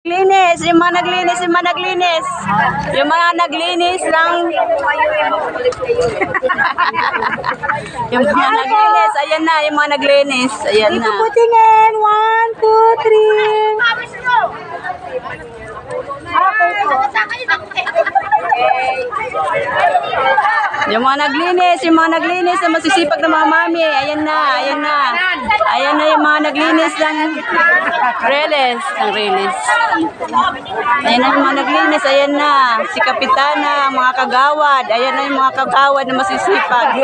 Linis, yung mga naglinis, yung mga naglinis. Yung mga naglinis lang. Yung mga naglinis, ayan na, yung mga naglinis. Ayan na. Dito po tingin. 1, 2, 3. Yung mga naglinis na masisipag na mga mami. Ayan na, ayan na. Ayan na yung mga naglinis ng reles. Ayan na yung mga naglinis. Ayan na. Si Kapitana, mga kagawad. Ayan na yung mga kagawad na masisipag.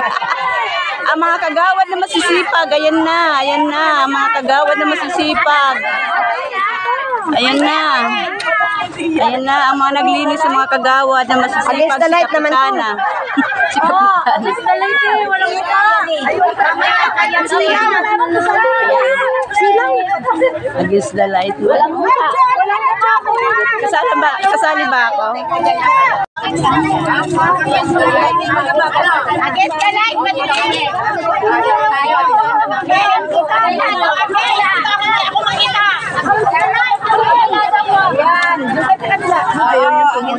Ang mga kagawad na masisipag. Ayan na, ayan na. Ang mga kagawad na masisipag. Ayan na. Ayan na, ang mga naglinis sa mga kagawad na masisipag. Si Kapitana. Si Kapitana. Against the light. Kasali ba ako? Against the light. Ayun yung pungin.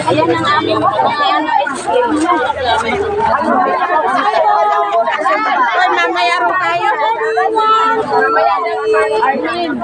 Ayan ang aming mamaya ro tayo. Arlene.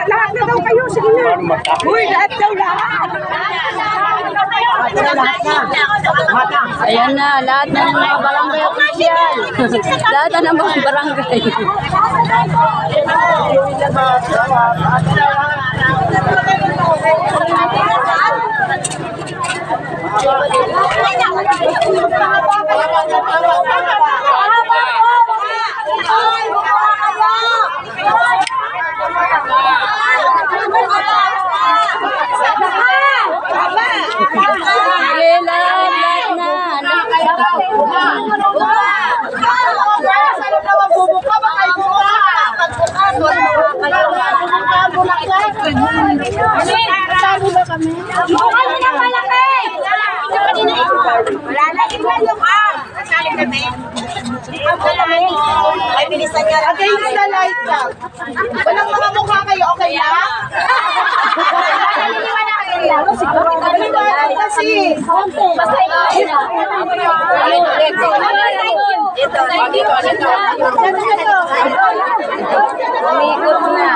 Lahat na daw kayo, sige na. Uy, lahat daw lahat. Ayan na, lahat na ng mga barangay official. Lahat na ng mga barangay. Against the light lang. Walang mga mukha kayo, okay na? Kasi. Umikot na.